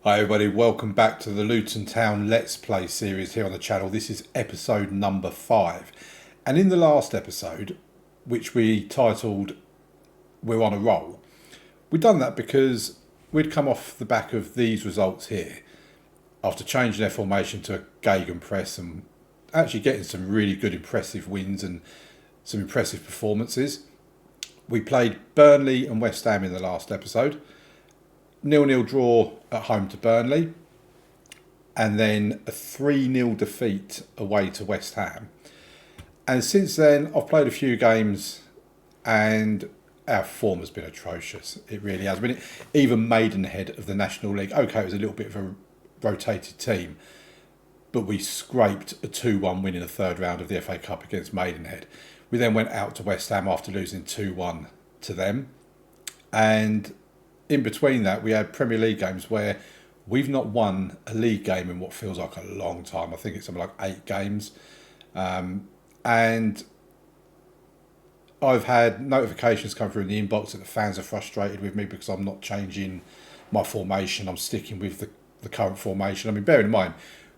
Hi everybody, welcome back to the Luton Town Let's Play series here on the channel. This is episode number 5. And in the last episode, which we titled We're on a Roll, we'd done that because we'd come off the back of these results here after changing their formation to a gegenpress and actually getting some really good impressive wins and some impressive performances. We played Burnley and West Ham in the last episode. 0-0 draw at home to Burnley, and then a 3-0 defeat away to West Ham. And since then, I've played a few games, and our form has been atrocious. It really has. I mean, even Maidenhead of the National League, okay, it was a little bit of a rotated team, but we scraped a 2-1 win in the third round of the FA Cup against Maidenhead. We then went out to West Ham after losing 2-1 to them, and in between that, we had Premier League games where we've not won a league game in what feels like a long time. I think it's something like 8 games. And I've had notifications come through in the inbox that the fans are frustrated with me because I'm not changing my formation. I'm sticking with the current formation. I mean, bearing in mind,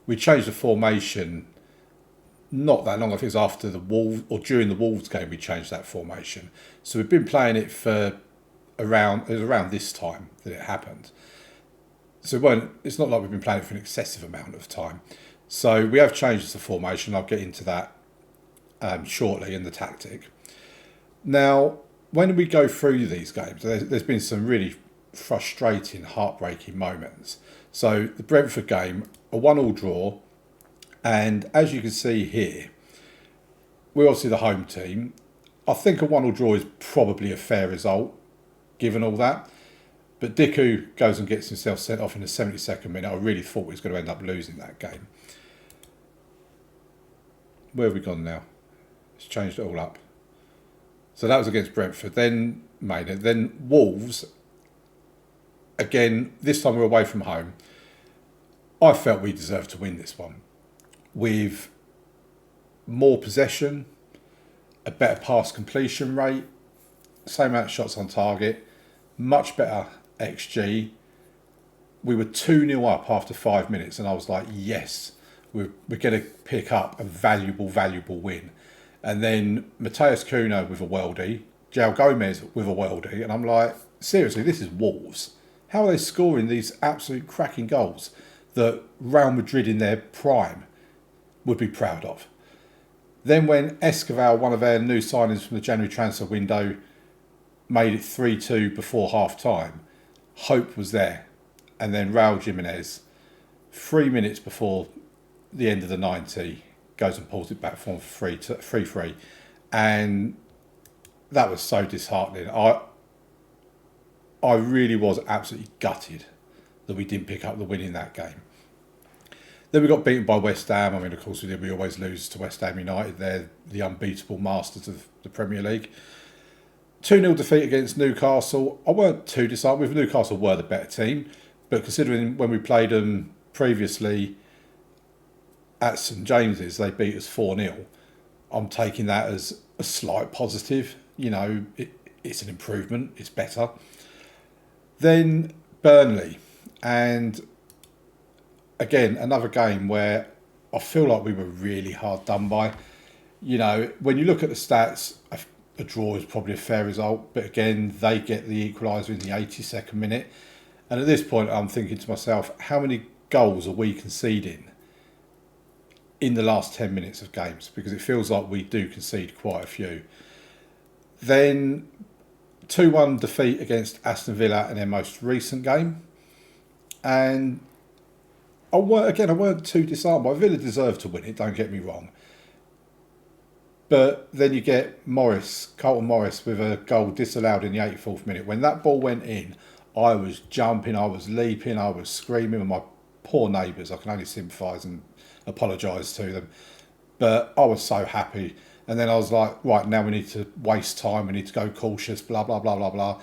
we changed the formation not that long. I think it was after the Wolves, or during the Wolves game, we changed that formation. So we've been playing it for it was around this time that it happened. So it's not like we've been playing it for an excessive amount of time. So we have changed the formation. I'll get into that shortly, and the tactic. Now, when we go through these games, there's been some really frustrating, heartbreaking moments. So the Brentford game, a 1-1 draw, and as you can see here, we're obviously the home team. I think a 1-1 draw is probably a fair result, given all that. But Diku goes and gets himself sent off in the 72nd minute. I really thought he was going to end up losing that game. Where have we gone now? It's changed it all up. So that was against Brentford. Then Maynard. Then Wolves. Again, this time we're away from home. I felt we deserved to win this one. With more possession, a better pass completion rate, same amount of shots on target, much better XG. We were 2-0 up after 5 minutes, and I was like, yes, we're going to pick up a valuable win. And then Mateus Cunha with a worldie, João Gomez with a worldie, and I'm like, seriously, this is Wolves. How are they scoring these absolute cracking goals that Real Madrid in their prime would be proud of? Then when Escobar, one of our new signings from the January transfer window, made it 3-2 before half-time, hope was there. And then Raul Jimenez, 3 minutes before the end of the 90, goes and pulls it back for 3-3. And that was so disheartening. I really was absolutely gutted that we didn't pick up the win in that game. Then we got beaten by West Ham. I mean, of course we did. We always lose to West Ham United. They're the unbeatable masters of the Premier League. 2-0 defeat against Newcastle. I weren't too disheartened with. Newcastle were the better team, but considering when we played them previously at St James's, they beat us 4-0. I'm taking that as a slight positive. You know, it's an improvement. It's better. Then Burnley, and again, another game where I feel like we were really hard done by. You know, when you look at the stats, a draw is probably a fair result, but again, they get the equaliser in the 82nd minute. And at this point, I'm thinking to myself, how many goals are we conceding in the last 10 minutes of games? Because it feels like we do concede quite a few. Then 2-1 defeat against Aston Villa in their most recent game. And I weren't too disheartened by Villa. Deserved to win it, don't get me wrong. But then you get Carlton Morris with a goal disallowed in the 84th minute. When that ball went in, I was jumping, I was leaping, I was screaming with my poor neighbours. I can only sympathise and apologise to them. But I was so happy. And then I was like, right, now we need to waste time, we need to go cautious, blah, blah, blah, blah, blah.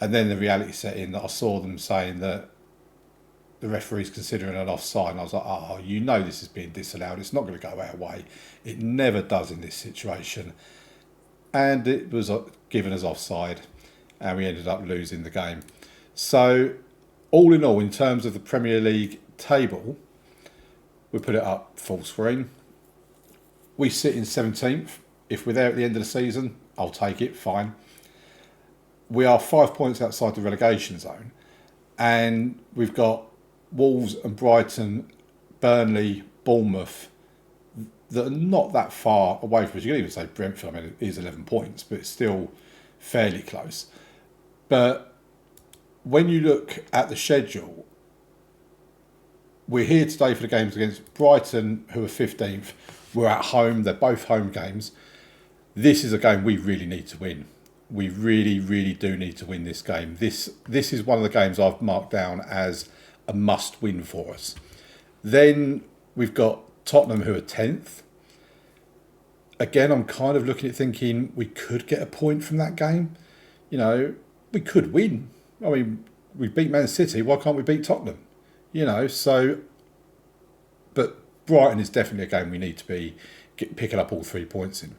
And then the reality set in that I saw them saying that the referee's considering an offside, and I was like, oh, you know this is being disallowed. It's not going to go our way. It never does in this situation. And it was given as offside, and we ended up losing the game. So all in all, in terms of the Premier League table, we put it up full screen. We sit in 17th. If we're there at the end of the season, I'll take it, fine. We are 5 points outside the relegation zone. And we've got Wolves and Brighton, Burnley, Bournemouth, that are not that far away from us. You can even say Brentford, I mean, it is 11 points, but it's still fairly close. But when you look at the schedule, we're here today for the games against Brighton, who are 15th. We're at home. They're both home games. This is a game we really need to win. We really, really do need to win this game. This is one of the games I've marked down as a must-win for us. Then we've got Tottenham, who are 10th. Again, I'm kind of looking at thinking we could get a point from that game. You know, we could win. I mean, we beat Man City. Why can't we beat Tottenham? You know, so... But Brighton is definitely a game we need to be picking up all 3 points in.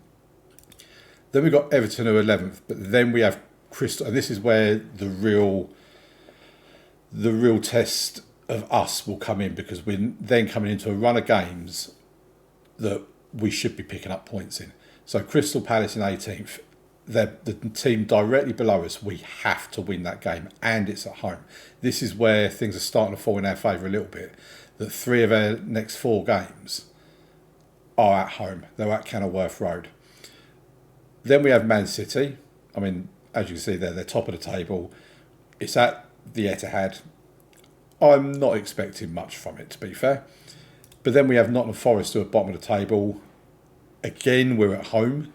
Then we've got Everton, who are 11th. But then we have Crystal... And this is where the real test of us will come in, because we're then coming into a run of games that we should be picking up points in. So Crystal Palace in 18th, they're the team directly below us. We have to win that game, and it's at home. This is where things are starting to fall in our favour a little bit, that 3 of our next 4 games are at home. They're at Kenilworth Road. Then we have Man City. I mean, as you can see there, they're top of the table. It's at the Etihad. I'm not expecting much from it, to be fair. But then we have Nottingham Forest, who are bottom of the table. Again, we're at home.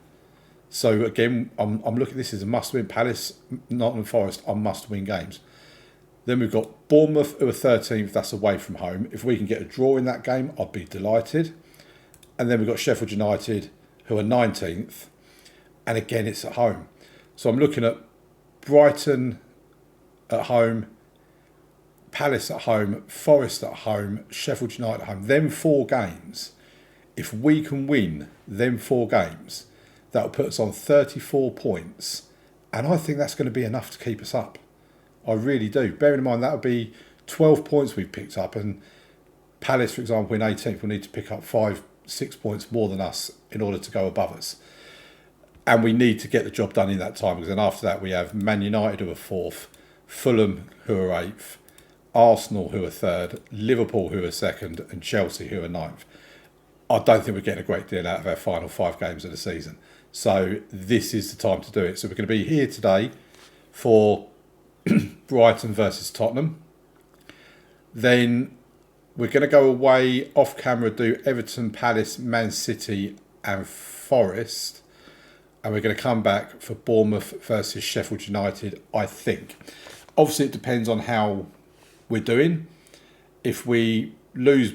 So again, I'm looking at this as a must-win. Palace, Nottingham Forest are must-win games. Then we've got Bournemouth, who are 13th. That's away from home. If we can get a draw in that game, I'd be delighted. And then we've got Sheffield United, who are 19th. And again, it's at home. So I'm looking at Brighton at home, Palace at home, Forest at home, Sheffield United at home. Them 4 games, if we can win them 4 games, that'll put us on 34 points. And I think that's going to be enough to keep us up. I really do. Bearing in mind, that would be 12 points we've picked up. And Palace, for example, in 18th, will need to pick up 5-6 points more than us in order to go above us. And we need to get the job done in that time, because then after that we have Man United, who are 4th, Fulham, who are 8th, Arsenal, who are 3rd, Liverpool, who are 2nd, and Chelsea, who are 9th. I don't think we're getting a great deal out of our final 5 games of the season. So this is the time to do it. So we're going to be here today for Brighton versus Tottenham. Then we're going to go away off camera, do Everton, Palace, Man City and Forest. And we're going to come back for Bournemouth versus Sheffield United, I think. Obviously, it depends on how we're doing. If we lose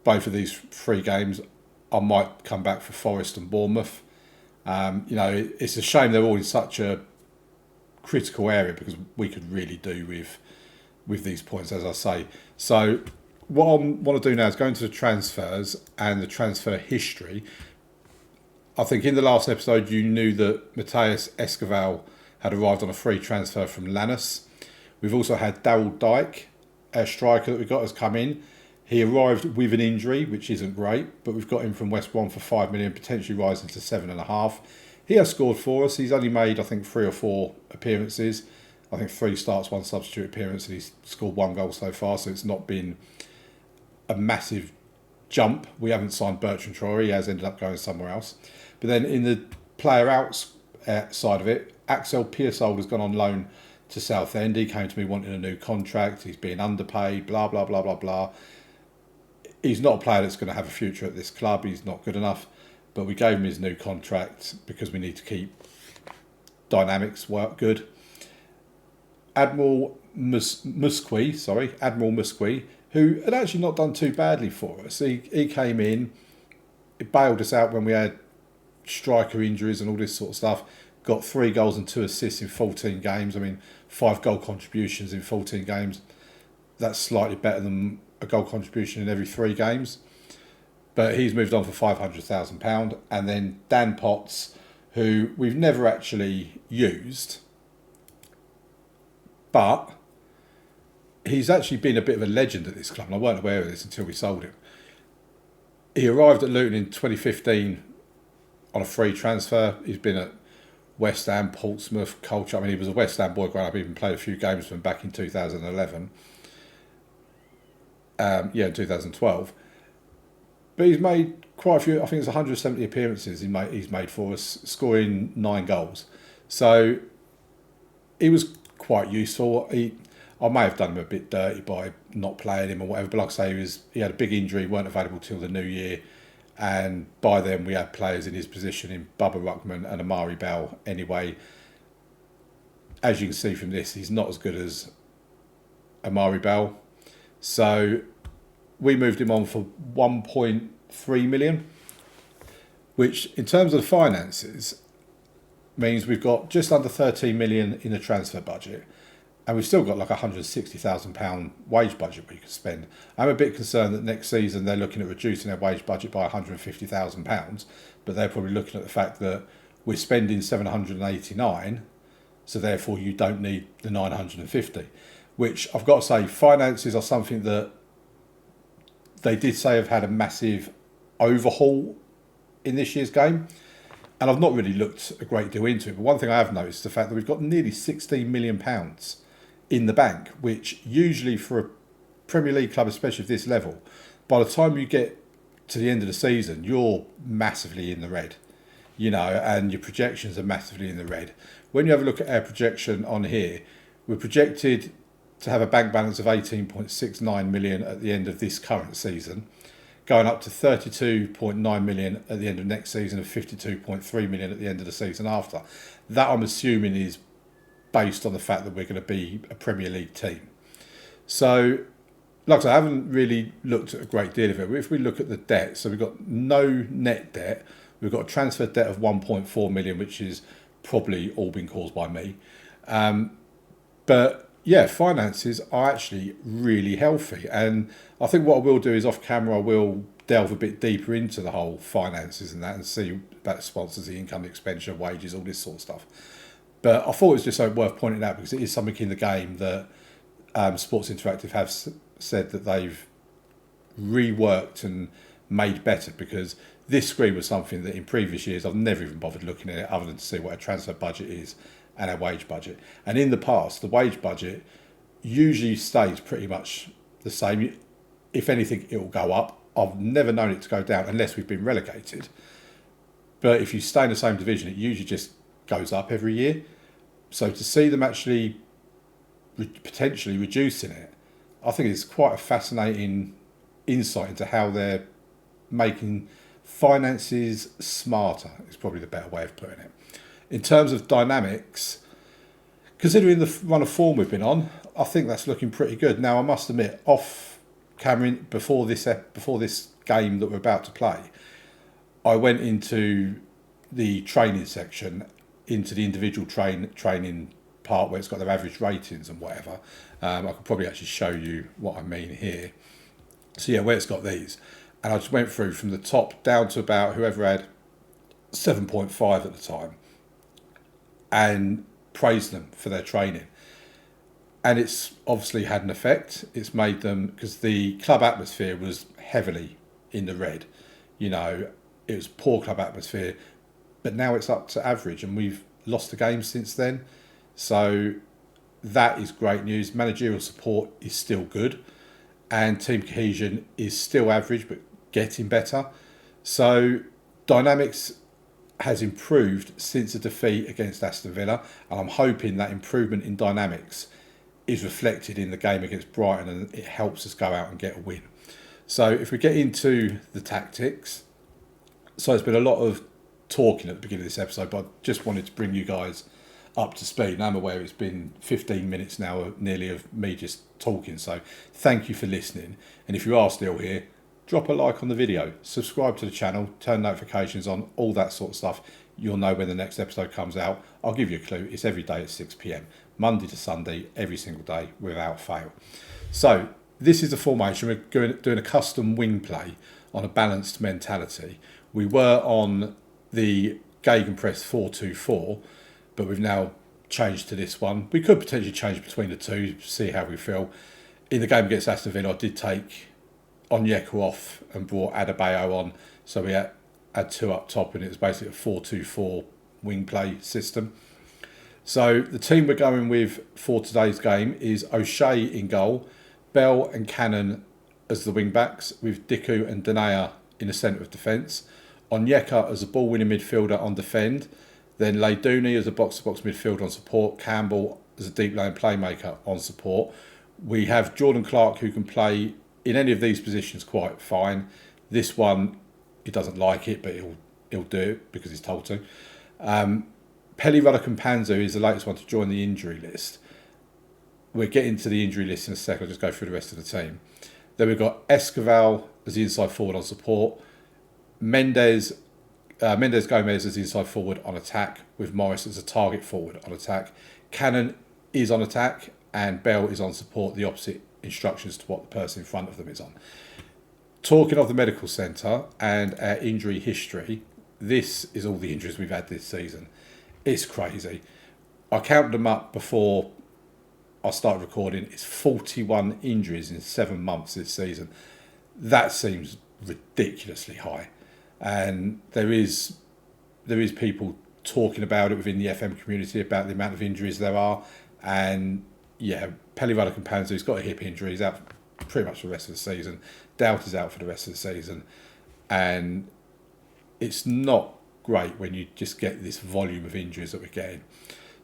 both of these 3 games, I might come back for Forest and Bournemouth. You know, it's a shame they're all in such a critical area, because we could really do with these points, as I say. So what I want to do now is go into the transfers and the transfer history. I think in the last episode you knew that Mateus Escoval had arrived on a free transfer from Lanús. We've also had Daryl Dyke, our striker that we got, has come in. He arrived with an injury, which isn't great, but we've got him from West Brom for 5 million, potentially rising to 7.5. He has scored for us. He's only made, I think, 3 or 4 appearances. I think 3 starts, 1 substitute appearance, and he's scored 1 goal so far, so it's not been a massive jump. We haven't signed Bertrand Traore. He has ended up going somewhere else. But then in the player outs side of it, Axel Pearsold has gone on loan to Southend. He came to me wanting a new contract. He's being underpaid, blah, blah, blah, blah, blah. He's not a player that's going to have a future at this club. He's not good enough. But we gave him his new contract because we need to keep dynamics work good. Admiral Musqui, who had actually not done too badly for us. He came in, it bailed us out when we had striker injuries and all this sort of stuff. Got 3 goals and 2 assists in 14 games. I mean, 5 goal contributions in 14 games. That's slightly better than a goal contribution in every 3 games. But he's moved on for £500,000. And then Dan Potts, who we've never actually used, but he's actually been a bit of a legend at this club, and I weren't aware of this until we sold him. He arrived at Luton in 2015 on a free transfer. He's been at West Ham, Portsmouth, Colchester. I mean, he was a West Ham boy growing up. He even played a few games for him back in 2011. In 2012. But he's made quite a few. I think it's 170 appearances he's made for us, scoring 9 goals. So he was quite useful. I may have done him a bit dirty by not playing him or whatever, but like I say, he had a big injury, weren't available till the new year, and by then we had players in his position in Bubba Ruckman and Amari Bell anyway. As you can see from this, he's not as good as Amari Bell. So we moved him on for 1.3 million, which in terms of the finances means we've got just under 13 million in the transfer budget, and we've still got like £160,000 wage budget we could spend. I'm a bit concerned that next season they're looking at reducing their wage budget by £150,000, but they're probably looking at the fact that we're spending 789, so therefore you don't need the 950. Which I've got to say, finances are something that they did say have had a massive overhaul in this year's game. And I've not really looked a great deal into it. But one thing I have noticed is the fact that we've got nearly £16 million in the bank, which usually for a Premier League club, especially of this level, by the time you get to the end of the season, you're massively in the red, and your projections are massively in the red. When you have a look at our projection on here, we're projected to have a bank balance of 18.69 million at the end of this current season, going up to 32.9 million at the end of next season and 52.3 million at the end of the season after. That, I'm assuming, is based on the fact that we're going to be a Premier League team. So, like I said, I haven't really looked at a great deal of it. But if we look at the debt, so we've got no net debt. We've got a transfer debt of 1.4 million, which is probably all been caused by me. But yeah, finances are actually really healthy. And I think what I will do is off camera, I will delve a bit deeper into the whole finances and that and see about the sponsors, the income, expenditure, wages, all this sort of stuff. But I thought it was just so worth pointing out because it is something in the game that Sports Interactive have said that they've reworked and made better, because this screen was something that in previous years I've never even bothered looking at it other than to see what a transfer budget is and our wage budget. And in the past, the wage budget usually stays pretty much the same. If anything, it will go up. I've never known it to go down unless we've been relegated. But if you stay in the same division, it usually just goes up every year. So to see them actually potentially reducing it, I think it's quite a fascinating insight into how they're making finances smarter, is probably the better way of putting it. In terms of dynamics, considering the run of form we've been on, I think that's looking pretty good. Now, I must admit, off camera, before this game that we're about to play, I went into the training section, into the individual training part where it's got their average ratings and whatever. I could probably actually show you what I mean here. So yeah, where it's got these. And I just went through from the top down to about whoever had 7.5 at the time, and praised them for their training. And it's obviously had an effect. It's made them, because the club atmosphere was heavily in the red. It was poor club atmosphere, but now it's up to average, and we've lost the game since then. So that is great news. Managerial support is still good, and team cohesion is still average, but getting better. So dynamics has improved since the defeat against Aston Villa, and I'm hoping that improvement in dynamics is reflected in the game against Brighton and it helps us go out and get a win. So if we get into the tactics, so there's been a lot of talking at the beginning of this episode, but I just wanted to bring you guys up to speed. And I'm aware it's been 15 minutes now nearly of me just talking, so thank you for listening. And if you are still here, drop a like on the video, subscribe to the channel, turn notifications on, all that sort of stuff. You'll know when the next episode comes out. I'll give you a clue. It's every day at 6 p.m, Monday to Sunday, every single day without fail. So this is the formation. We're doing a custom wing play on a balanced mentality. We were on the Gegenpress 4-2-4, but we've now changed to this one. We could potentially change between the two, see how we feel. in the game against Aston Villa, I did take Onyeka off and brought Adebayo on. So we had 2 up top, and it was basically a 4-2-4 wing play system. So the team we're going with for today's game is O'Shea in goal, Bell and Cannon as the wing backs, with Diku and Danaya in the centre of defence, Onyeka as a ball winning midfielder on defend, then Leyduni as a box to box midfielder on support, Campbell as a deep lane playmaker on support. We have Jordan Clark, who can play in any of these positions quite fine. This one, he doesn't like it, but he'll do it because he's told to. Pelly Ruddock-Panzu is the latest one to join the injury list. We'll get into the injury list in a second. I'll just go through the rest of the team. Then we've got Escoval as the inside forward on support. Mendes Gomez as the inside forward on attack, with Morris as a target forward on attack. Cannon is on attack and Bell is on support, the opposite instructions to what the person in front of them is on. Talking of the medical centre and our injury history, this is all the injuries we've had this season. It's crazy. I counted them up before I started recording. It's 41 injuries in 7 months this season. That seems ridiculously high. And there is people talking about it within the FM community about the amount of injuries there are. And yeah, Pelly Ruddock-Panzu's got a hip injury. He's out pretty much for the rest of the season. Doubt is out for the rest of the season. And it's not great when you just get this volume of injuries that we're getting.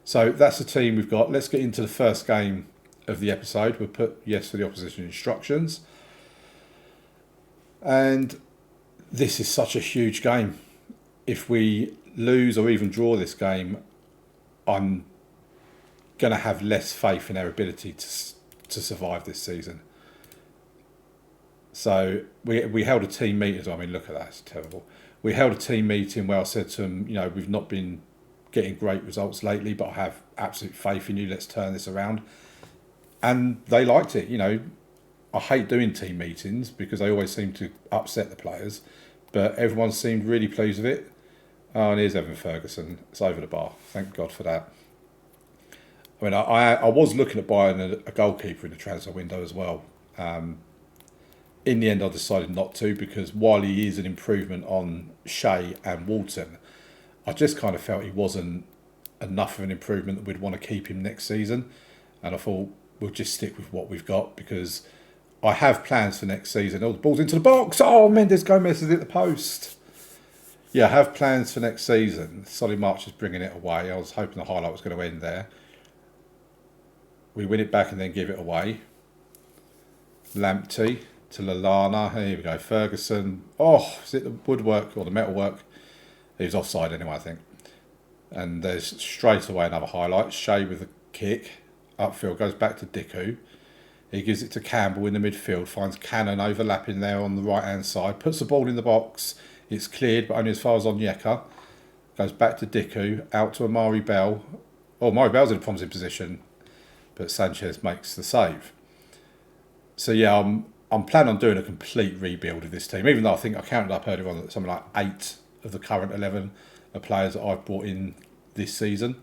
So that's the team we've got. Let's get into the first game of the episode. We'll put yes for the opposition instructions. And this is such a huge game. If we lose or even draw this game, I'm going to have less faith in our ability to survive this season. So we held a team meeting. I mean, look at that. It's terrible. We held a team meeting where I said to them, we've not been getting great results lately, but I have absolute faith in you. Let's turn this around. And they liked it. I hate doing team meetings because they always seem to upset the players, but everyone seemed really pleased with it. Oh, and here's Evan Ferguson. It's over the bar. Thank God for that. I mean, I was looking at buying a goalkeeper in the transfer window as well. In the end, I decided not to, because while he is an improvement on Shea and Walton, I just kind of felt he wasn't enough of an improvement that we'd want to keep him next season. And I thought we'll just stick with what we've got, because I have plans for next season. Oh, the ball's into the box. Oh, Mendes Gomez has hit the post. Yeah, I have plans for next season. Solly March is bringing it away. I was hoping the highlight was going to end there. We win it back and then give it away. Lamptey to Lallana. Here we go. Ferguson. Oh, is it the woodwork or the metalwork? He was offside anyway, I think. And there's straight away another highlight. Shea with a kick. Upfield, goes back to Diku. He gives it to Campbell in the midfield. Finds Cannon overlapping there on the right-hand side. Puts the ball in the box. It's cleared, but only as far as Onyeka. Goes back to Diku. Out to Amari Bell. Oh, Amari Bell's in a promising position, but Sanchez makes the save. So yeah, I'm planning on doing a complete rebuild of this team, even though I think I counted up earlier on that something like 8 of the current 11 are players that I've brought in this season.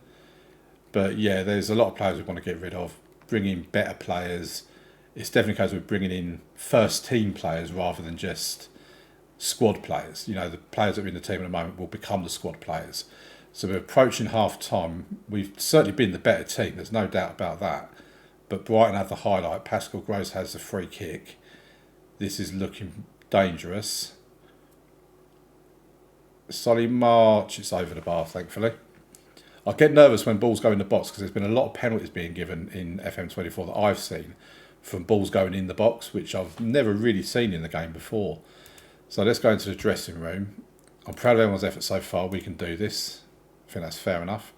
But yeah, there's a lot of players we want to get rid of, bring in better players. It's definitely a case of bringing in first team players rather than just squad players. The players that are in the team at the moment will become the squad players. So we're approaching half time. We've certainly been the better team, there's no doubt about that. But Brighton had the highlight. Pascal Gross has the free kick. This is looking dangerous. Solly March, it's over the bar, thankfully. I get nervous when balls go in the box because there's been a lot of penalties being given in FM24 that I've seen from balls going in the box, which I've never really seen in the game before. So let's go into the dressing room. I'm proud of everyone's effort so far. We can do this. I think that's fair enough.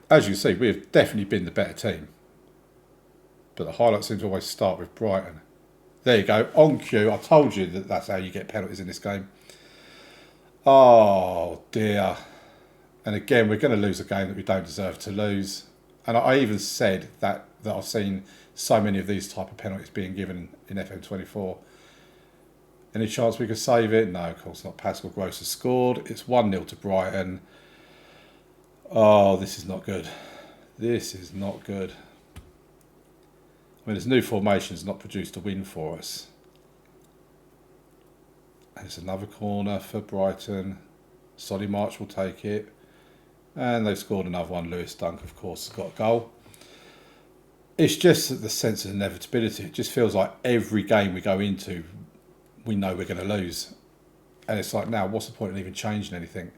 As you can see, we have definitely been the better team. But the highlights seem to always start with Brighton. There you go, on cue. I told you that that's how you get penalties in this game. Oh dear. And again, we're going to lose a game that we don't deserve to lose. And I even said that I've seen so many of these type of penalties being given in FM24. Any chance we could save it? No, of course not. Pascal Gross has scored. It's 1-0 to Brighton. Oh, this is not good. This is not good. I mean, this new formation's not produced a win for us. There's another corner for Brighton. Solly March will take it. And they've scored another one. Lewis Dunk, of course, has got a goal. It's just the sense of inevitability. It just feels like every game we go into, we know we're going to lose. And it's like, now, what's the point in even changing anything?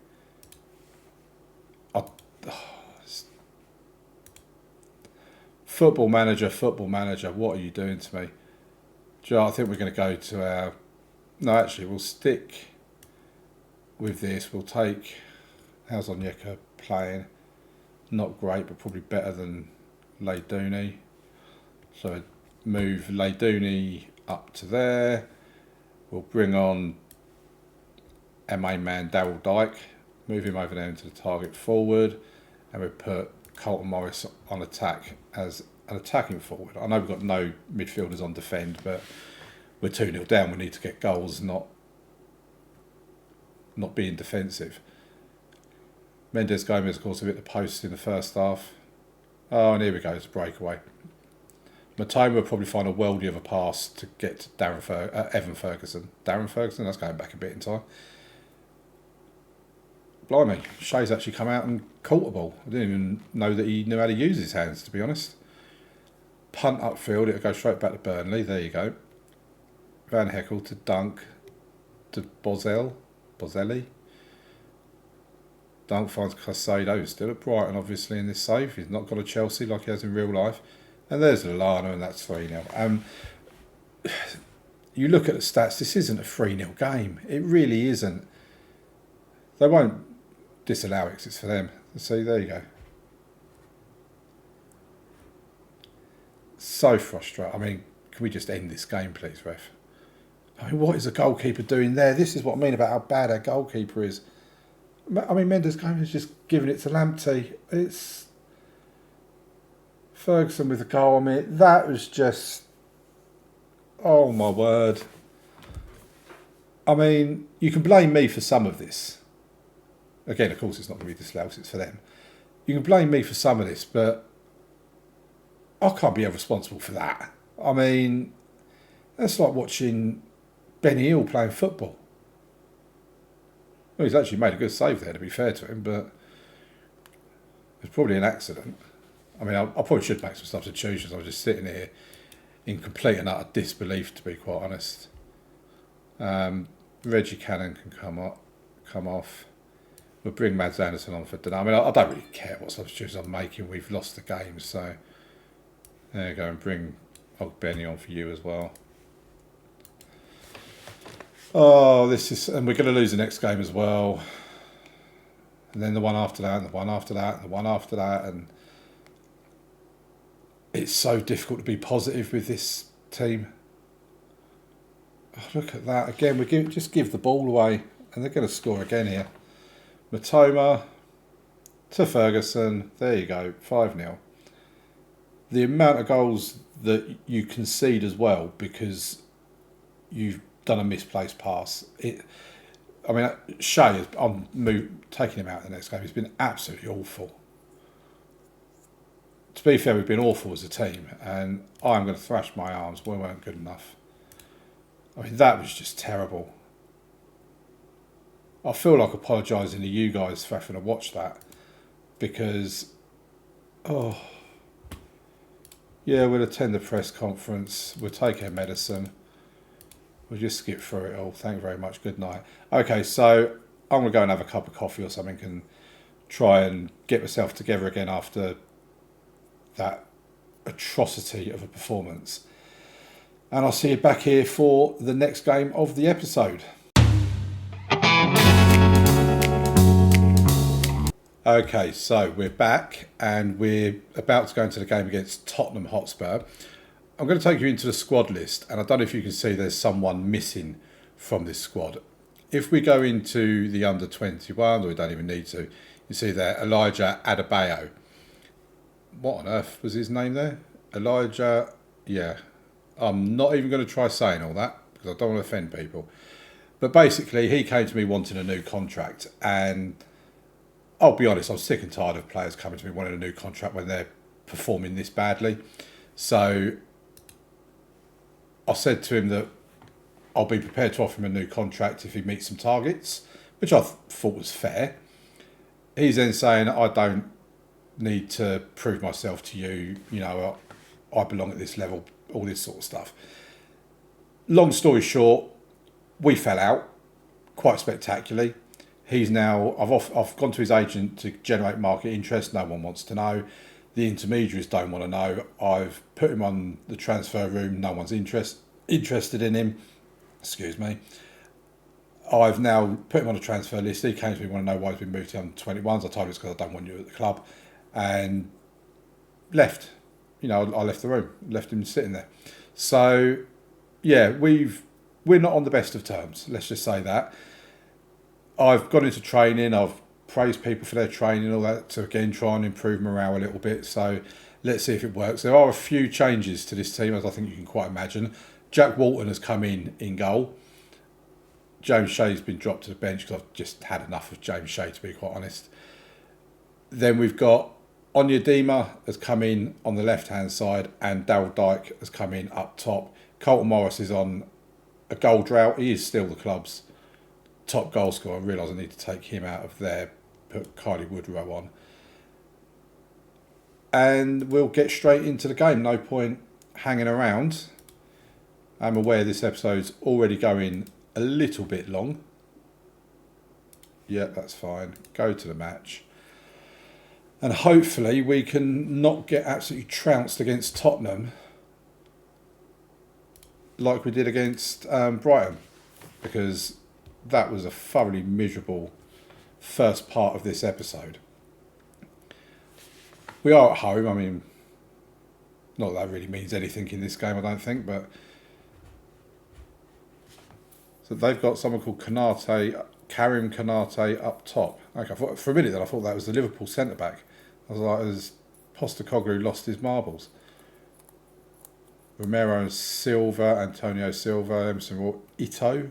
Football manager, what are you doing to me? Joe, I think we're going to go to our... No, actually, we'll stick with this. We'll take... How's Onyeka playing? Not great, but probably better than Leyduni. So move Leyduni up to there. We'll bring on our main man, Daryl Dyke. Move him over there into the target forward. And we'll put Colton Morris on attack as an attacking forward. I know we've got no midfielders on defend, but we're 2-0 down. We need to get goals, not being defensive. Mendes Gomez, of course, hit the post in the first half. Oh, and here we go, it's a breakaway. Matoma will probably find a worldie of a pass to get to Evan Ferguson. Darren Ferguson, that's going back a bit in time. Blimey, Shea's actually come out and caught a ball. I didn't even know that he knew how to use his hands, to be honest. Punt upfield, it'll go straight back to Burnley. There you go. Van Heckel to Dunk to Bozelli. Dunk finds Caicedo, who's still at Brighton, obviously, in this save. He's not got a Chelsea like he has in real life. And there's Lallana, and that's 3-0. You look at the stats, this isn't a 3-0 game. It really isn't. They won't disallow exits for them. See, there you go. So frustrating. I mean, can we just end this game, please, ref? I mean, what is the goalkeeper doing there? This is what I mean about how bad our goalkeeper is. I mean, Mendes Gomez just giving it to Lamptey. It's Ferguson with the goal. I mean, that was just... Oh, my word. I mean, you can blame me for some of this. Again, of course, it's not going to be disallowed, it's for them. You can blame me for some of this, but I can't be responsible for that. I mean, that's like watching Benny Hill playing football. Well, he's actually made a good save there, to be fair to him, but it's probably an accident. I mean, I probably should make some substitutions. I was just sitting here in complete and utter disbelief, to be quite honest. Reggie Cannon can come off. We'll bring Mads Anderson on for dinner. I mean, I don't really care what substitutions I'm making. We've lost the game, so there you go. And bring Benny on for you as well. Oh, this is... And we're going to lose the next game as well. And then the one after that, and the one after that, and the one after that. And it's so difficult to be positive with this team. Oh, look at that. Again, just give the ball away. And they're going to score again here. Matoma to Ferguson. There you go. 5-0. The amount of goals that you concede as well because you've done a misplaced pass. I mean, Shea, I'm taking him out the next game. He's been absolutely awful. To be fair, we've been awful as a team, and I'm going to thrash my arms. We weren't good enough. I mean, that was just terrible. I feel like apologising to you guys for having to watch that because, yeah, we'll attend the press conference. We'll take our medicine. We'll just skip through it all. Thank you very much. Good night. Okay, so I'm going to go and have a cup of coffee or something and try and get myself together again after that atrocity of a performance. And I'll see you back here for the next game of the episode. Okay, so we're back and we're about to go into the game against Tottenham Hotspur. I'm going to take you into the squad list, and I don't know if you can see there's someone missing from this squad. If we go into the under-21, or we don't even need to, you see there Elijah Adebayo. What on earth was his name there? Elijah, yeah. I'm not even going to try saying all that because I don't want to offend people. But basically, he came to me wanting a new contract, and I'll be honest, I'm sick and tired of players coming to me wanting a new contract when they're performing this badly. So I said to him that I'll be prepared to offer him a new contract if he meets some targets, which I thought was fair. He's then saying, I don't need to prove myself to you, I belong at this level, all this sort of stuff. Long story short, we fell out quite spectacularly. He's now, I've gone to his agent to generate market interest. No one wants to know. The intermediaries don't want to know. I've put him on the transfer room. No one's interested in him. Excuse me. I've now put him on a transfer list. He came to me, want to know why he's been moved to under 21s. I told him it's because I don't want you at the club. And left. I left the room. Left him sitting there. So, yeah, we're not on the best of terms. Let's just say that. I've gone into training. I've praised people for their training, all that, to again try and improve morale a little bit. So let's see if it works. There are a few changes to this team, as I think you can quite imagine. Jack Walton has come in goal. James Shea's been dropped to the bench because I've just had enough of James Shea, to be quite honest. Then we've got Onyedema has come in on the left-hand side, and Daryl Dyke has come in up top. Colton Morris is on a goal drought. He is still the club's top goal scorer. I realise I need to take him out of there, put Kylie Woodrow on. And we'll get straight into the game. No point hanging around. I'm aware this episode's already going a little bit long. Yeah, that's fine. Go to the match. And hopefully we can not get absolutely trounced against Tottenham like we did against Brighton. Because that was a thoroughly miserable first part of this episode. We are at home. I mean, not that really means anything in this game, I don't think, but so they've got someone called Karim Konate up top. Okay, for a minute then I thought that was the Liverpool centre back. I was like, has Postecoglou lost his marbles? Romero and Silva, Antonio Silva, Emerson Ito,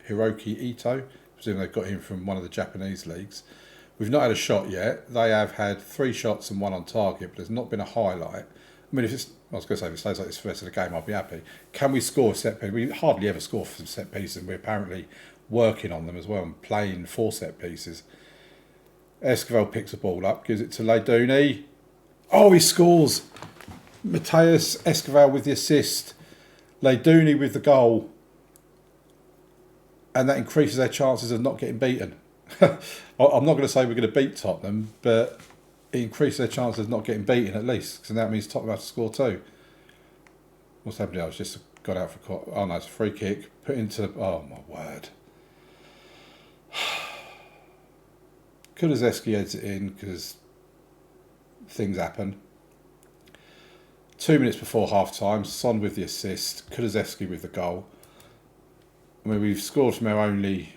Hiroki Ito. I presume they've got him from one of the Japanese leagues. We've not had a shot yet. They have had 3 shots and 1 on target, but there's not been a highlight. I mean, if it stays like this for the rest of the game, I'll be happy. Can we score a set piece? We hardly ever score from set pieces, and we're apparently working on them as well and playing for set pieces. Esquivel picks the ball up, gives it to Leiduni. Oh, he scores! Mateus Esquivel with the assist. Leiduni with the goal. And that increases their chances of not getting beaten. I'm not going to say we're going to beat Tottenham, but it increases their chances of not getting beaten at least, because that means Tottenham have to score 2. What's happening? I was just got out for... Oh no, it's a free kick. Put into... Oh my word. Kulusevski heads it in because things happen. 2 minutes before half time, Son with the assist, Kulusevski with the goal. I mean, we've scored from our only...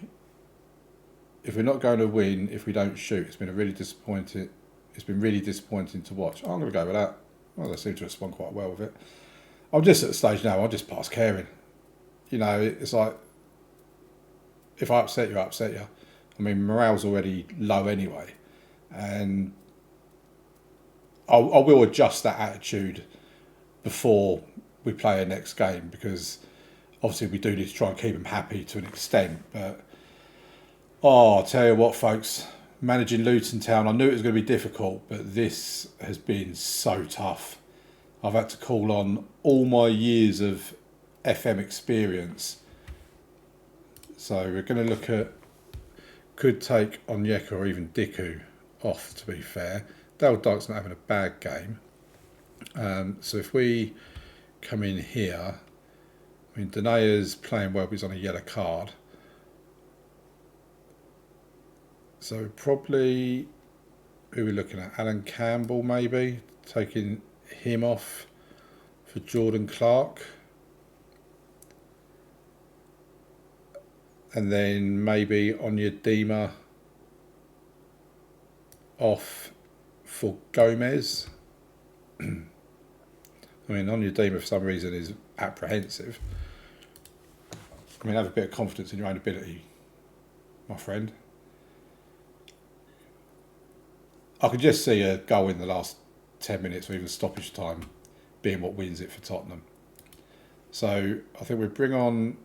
If we're not going to win, if we don't shoot, it's been really disappointing to watch. I'm going to go with that. Well, they seem to respond quite well with it. I'm just at the stage now, I'll just pass caring. It's like, if I upset you, I upset you. I mean, morale's already low anyway. And I will adjust that attitude before we play our next game, because obviously we do need to try and keep them happy to an extent. But, I'll tell you what, folks, managing Luton Town, I knew it was going to be difficult, but this has been so tough. I've had to call on all my years of FM experience. So we're going to look at, could take Onyeka or even Diku off, to be fair. Dale Dyke's not having a bad game. So if we come in here, I mean, Denaya's playing well, but he's on a yellow card. So probably, who are we looking at? Alan Campbell, maybe, taking him off for Jordan Clark. And then maybe Onyedema off for Gomez. I mean, Onyedema for some reason is apprehensive. I mean, have a bit of confidence in your own ability, my friend. I could just see a goal in the last 10 minutes or even stoppage time being what wins it for Tottenham. So I think we bring on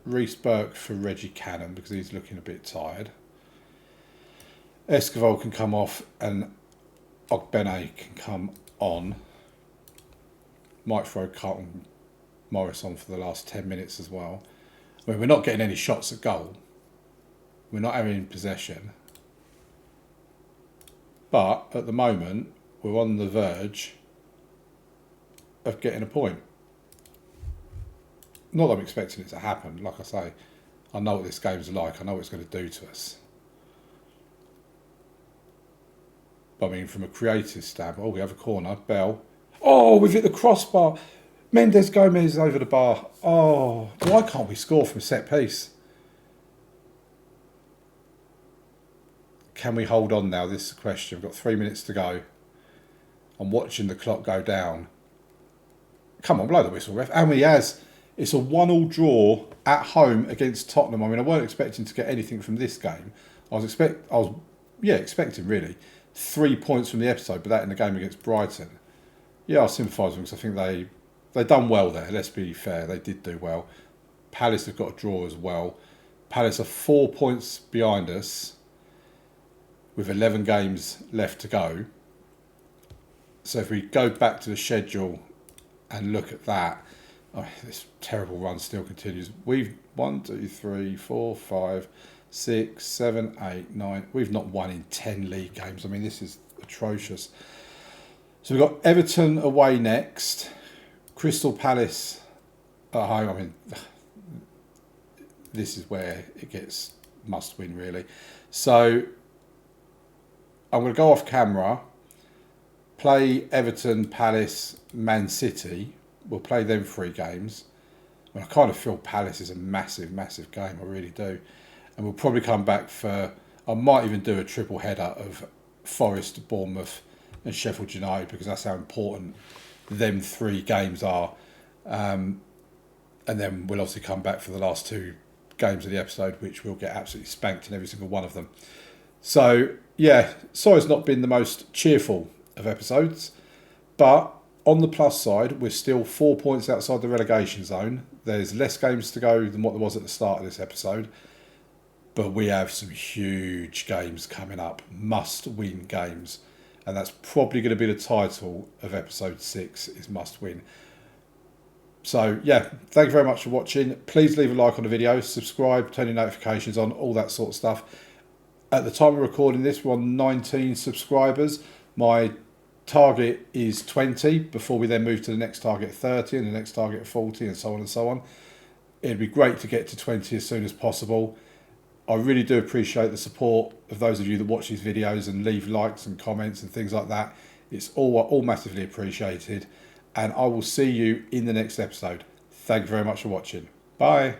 Reece Burke for Reggie Cannon because he's looking a bit tired. Esquivel can come off and Ogbene can come on. Might throw Carlton Morris on for the last 10 minutes as well. I mean, we're not getting any shots at goal. We're not having possession. But at the moment, we're on the verge of getting a point. Not that I'm expecting it to happen. Like I say, I know what this game's like. I know what it's going to do to us. But I mean, from a creative standpoint, oh, we have a corner. Bell. Oh, we've hit the crossbar. Mendes Gomez over the bar. Oh, why can't we score from a set piece? Can we hold on now? This is the question. We've got 3 minutes to go. I'm watching the clock go down. Come on, blow the whistle, ref. And he has. It's a 1-1 draw at home against Tottenham. I mean, I weren't expecting to get anything from this game. I was expecting really 3 points from the episode, but that in the game against Brighton. Yeah, I sympathise with them because I think they done well there. Let's be fair, they did do well. Palace have got a draw as well. Palace are 4 points behind us with 11 games left to go. So if we go back to the schedule and look at that, this terrible run still continues. We've 1, 2, 3, 4, 5, 6, 7, 8, 9. We've not won in 10 league games. I mean, this is atrocious. So we've got Everton away next, Crystal Palace at home. I mean, this is where it gets must win really. So I'm going to go off camera, play Everton, Palace, Man City. We'll play them 3 games. I kind of feel Palace is a massive, massive game. I really do. And we'll probably come back for, I might even do a triple header of Forest, Bournemouth and Sheffield United because that's how important them 3 games are. And then we'll obviously come back for the last 2 games of the episode, which we'll get absolutely spanked in every single one of them. So, yeah, sorry it's not been the most cheerful of episodes, but on the plus side, we're still 4 points outside the relegation zone. There's less games to go than what there was at the start of this episode, but we have some huge games coming up, must-win games, and that's probably going to be the title of episode 6, is must win. So yeah, thank you very much for watching. Please leave a like on the video, subscribe, turn your notifications on, all that sort of stuff. At the time of recording this, we're on 19 subscribers. My target is 20 before we then move to the next target 30 and the next target 40 and so on and so on. It'd be great to get to 20 as soon as possible. I really do appreciate the support of those of you that watch these videos and leave likes and comments and things like that. It's all massively appreciated. And I will see you in the next episode. Thank you very much for watching. Bye.